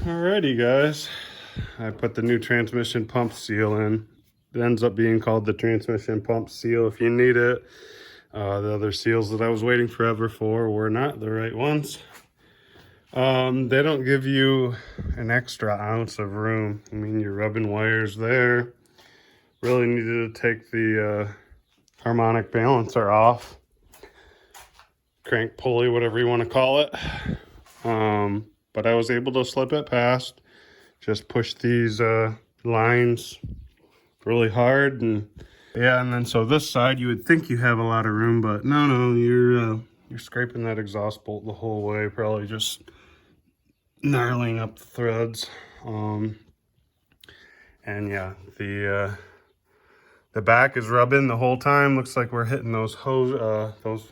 Alrighty guys, I put the new transmission pump seal in. It ends up being called the transmission pump seal if you need it. The other seals that I was waiting forever for were not the right ones. They don't give you an extra ounce of room. I mean, you're rubbing wires there. Really needed to take the harmonic balancer off. Crank pulley, whatever you want to call it. But I was able to slip it past. Just push these lines really hard, and yeah, and then so this side you would think you have a lot of room, but no, you're scraping that exhaust bolt the whole way, probably just gnarling up the threads. And yeah, the back is rubbing the whole time. Looks like we're hitting those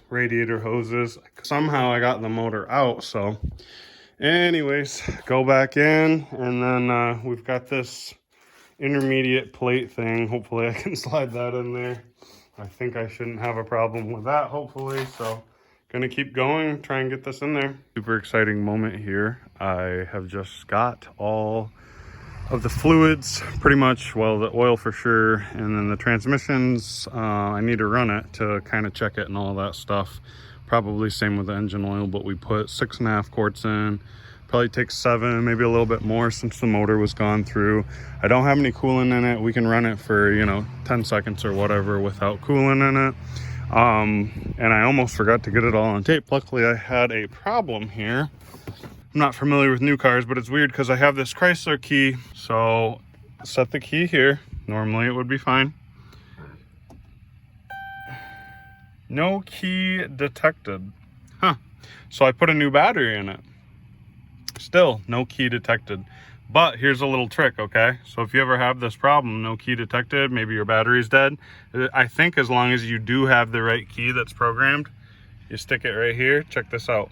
radiator hoses. Somehow I got the motor out, so anyways, go back in, and then we've got this intermediate plate thing. Hopefully I can slide that in there. I think I shouldn't have a problem with that, hopefully. So gonna keep going, try and get this in there. Super exciting moment here. I have just got all of the fluids pretty much, well, the oil for sure, and then the transmissions. I need to run it to kind of check it and all that stuff. Probably same with the engine oil, but we put 6.5 quarts in. Probably takes 7, maybe a little bit more since the motor was gone through. I don't have any coolant in it. We can run it for 10 seconds or whatever without coolant in it. And I almost forgot to get it all on tape. Luckily I had a problem here. I'm not familiar with new cars, but it's weird because I have this Chrysler key. So set the key here. Normally it would be fine. No key detected. Huh. So I put a new battery in it. Still no key detected. But here's a little trick, okay? So if you ever have this problem, no key detected, maybe your battery's dead, I think as long as you do have the right key that's programmed, you stick it right here. Check this out.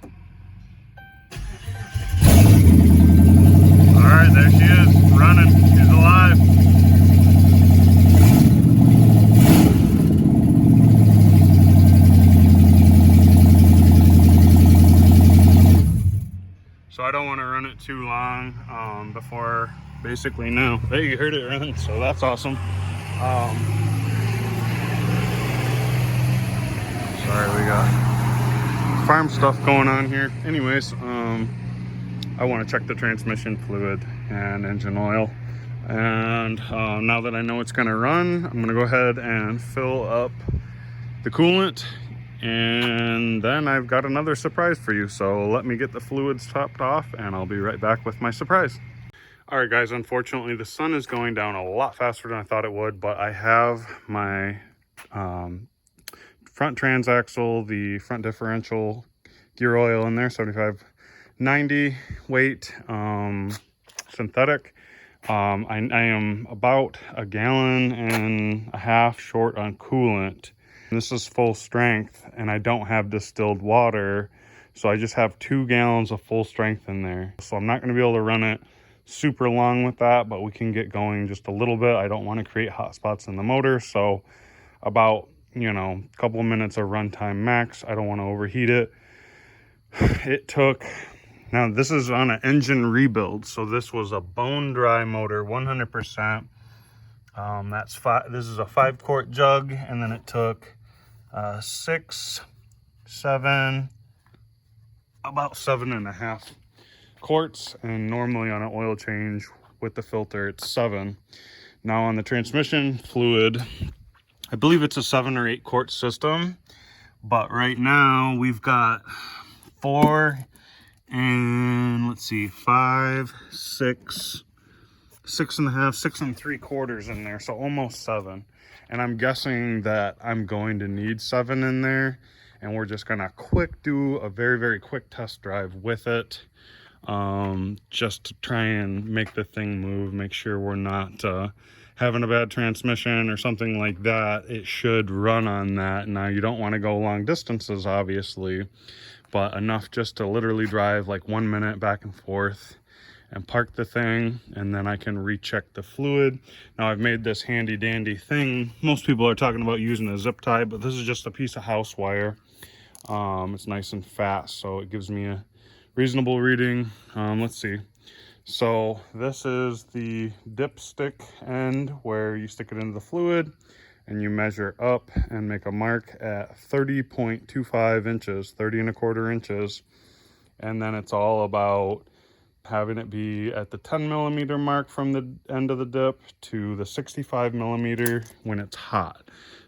All right, there she is, running. She's alive. So I don't want to run it too long before basically now. Hey, you heard it run, so that's awesome. Sorry, we got farm stuff going on here. Anyways, I want to check the transmission fluid and engine oil. And now that I know it's going to run, I'm going to go ahead and fill up the coolant. And then I've got another surprise for you. So let me get the fluids topped off and I'll be right back with my surprise. All right, guys, unfortunately the sun is going down a lot faster than I thought it would, but I have my front transaxle, the front differential gear oil in there, 7590 weight, synthetic. I am about 1.5 gallons short on coolant. This is full strength and I don't have distilled water, so I just have 2 gallons of full strength in there. So I'm not going to be able to run it super long with that, but we can get going just a little bit. I don't want to create hot spots in the motor, so about a couple of minutes of runtime max. I don't want to overheat it. It took, now this is on an engine rebuild, so this was a bone dry motor, 100%. This is a 5-quart jug, and then it took 6, 7, about 7.5 quarts, and normally on an oil change with the filter it's 7. Now on the transmission fluid, I believe it's a 7 or 8 quart system, but right now we've got 4 and let's see, 5, 6, 6.5, 6 3/4 in there, so almost 7. And I'm guessing that I'm going to need 7 in there, and we're just gonna do a very quick test drive with it, just to try and make the thing move, make sure we're not having a bad transmission or something like that. It should run on that. Now you don't want to go long distances obviously, but enough just to literally drive like 1 minute back and forth and park the thing, and then I can recheck the fluid. Now I've made this handy dandy thing. Most people are talking about using a zip tie, but this is just a piece of house wire. It's nice and fast, so it gives me a reasonable reading. Let's see, So this is the dipstick end where you stick it into the fluid and you measure up and make a mark at 30.25 inches, 30 1/4 inches. And then it's all about having it be at the 10 mm mark from the end of the dip to the 65 mm when it's hot.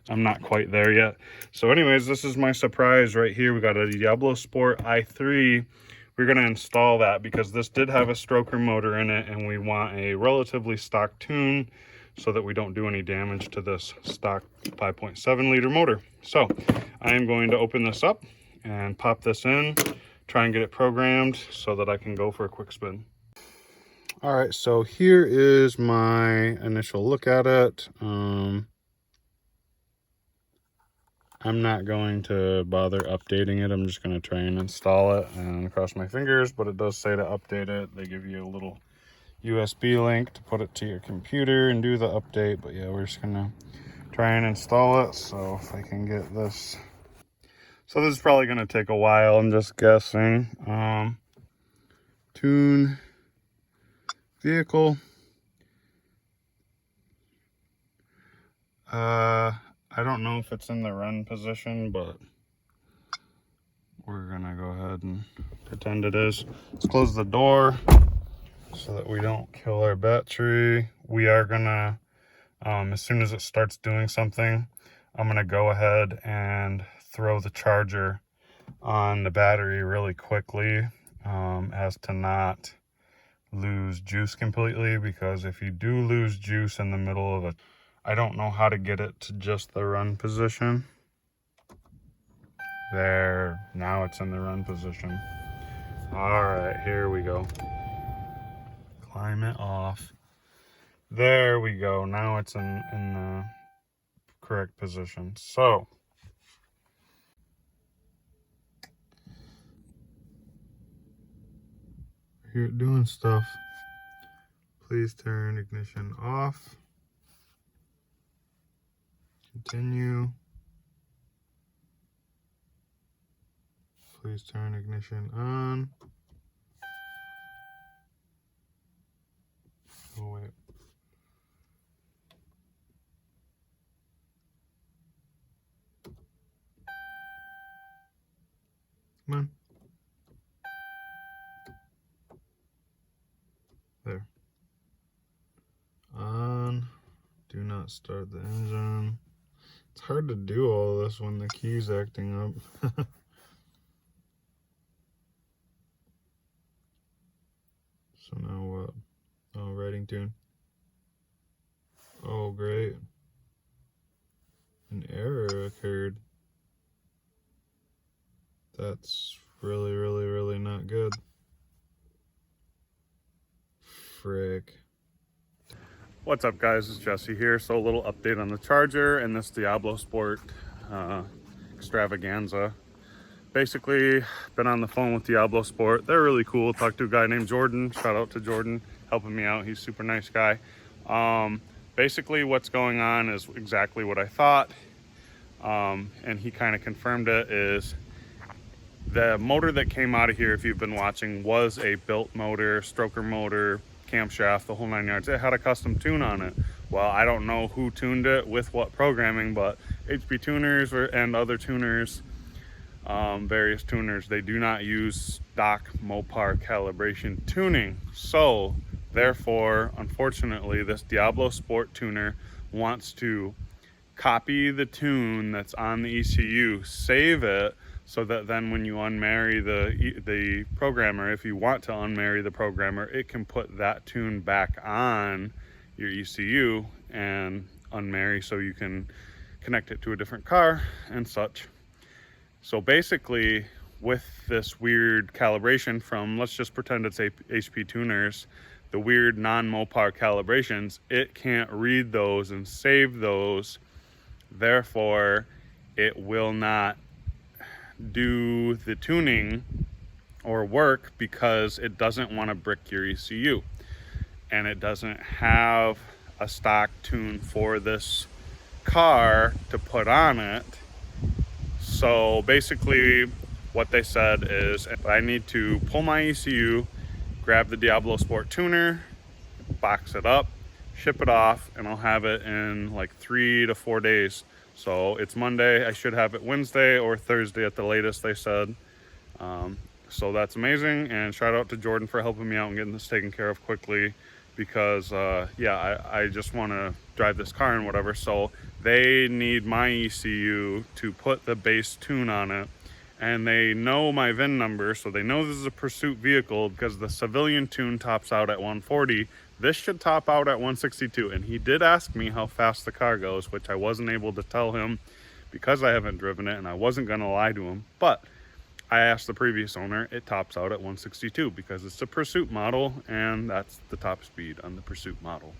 I'm not quite there yet. So anyways, this is my surprise right here. We got a Diablosport i3. We're going to install that because this did have a stroker motor in it, and we want a relatively stock tune so that we don't do any damage to this stock 5.7 liter motor. So I am going to open this up and pop this in, try and get it programmed so that I can go for a quick spin. All right, so here is my initial look at it. I'm not going to bother updating it. I'm just going to try and install it and cross my fingers, but it does say to update it. They give you a little USB link to put it to your computer and do the update. But yeah, we're just going to try and install it. So if I can get this. So this is probably going to take a while, I'm just guessing. Tune vehicle. I don't know if it's in the run position, but we're gonna go ahead and pretend it is. Let's close the door so that we don't kill our battery. We are gonna, as soon as it starts doing something, I'm gonna go ahead and throw the charger on the battery really quickly, as to not lose juice completely, because if you do lose juice in the middle of it, I don't know how to get it to just the run position. There, now it's in the run position. All right, here we go. Climb it off. There we go. Now it's in the correct position. So here doing stuff. Please turn ignition off. Continue. Please turn ignition on. Oh, wait. Come on. There. On. Do not start the engine. It's hard to do all this when the key's acting up. So now what? Oh, writing tune. Oh, great. An error occurred. That's really not good. Frick. What's up, guys? It's Jesse here. So a little update on the charger and this Diablosport extravaganza. Basically, been on the phone with Diablosport. They're really cool. Talked to a guy named Jordan. Shout out to Jordan, helping me out. He's a super nice guy. Basically, what's going on is exactly what I thought. And he kind of confirmed it. Is the motor that came out of here, if you've been watching, was a built motor, stroker motor, camshaft, the whole 9 yards. It had a custom tune on it. Well, I don't know who tuned it with what programming, but HP tuners and other tuners, various tuners, they do not use stock Mopar calibration tuning. So therefore, unfortunately, this Diablosport tuner wants to copy the tune that's on the ECU, save it, so that then when you unmarry the programmer, if you want to unmarry the programmer, it can put that tune back on your ECU and unmarry, so you can connect it to a different car and such. So basically, with this weird calibration from, let's just pretend it's HP tuners, the weird non-Mopar calibrations, it can't read those and save those. Therefore, it will not do the tuning or work because it doesn't want to brick your ECU. And it doesn't have a stock tune for this car to put on it. So basically what they said is I need to pull my ECU, grab the Diablosport tuner, box it up, ship it off, and I'll have it in like 3 to 4 days. So it's Monday. I should have it Wednesday or Thursday at the latest, they said. So that's amazing, and shout out to Jordan for helping me out and getting this taken care of quickly, because yeah, I just want to drive this car and whatever. So they need my ECU to put the base tune on it, and they know my VIN number, so they know this is a pursuit vehicle, because the civilian tune tops out at 140. This should top out at 162, and he did ask me how fast the car goes, which I wasn't able to tell him because I haven't driven it, and I wasn't going to lie to him. But I asked the previous owner, it tops out at 162 because it's a pursuit model, and that's the top speed on the pursuit model,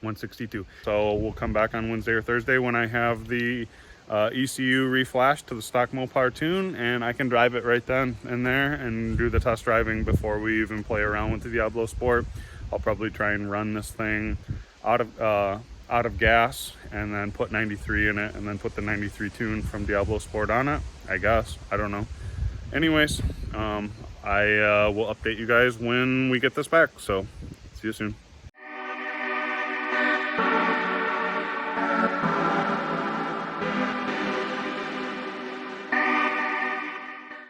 162. So we'll come back on Wednesday or Thursday when I have the ECU reflashed to the stock Mopar tune, and I can drive it right then and there and do the test driving before we even play around with the Diablosport. I'll probably try and run this thing out of gas and then put 93 in it, and then put the 93 tune from Diablosport on it, I guess. I don't know. Anyways, I will update you guys when we get this back. So see you soon.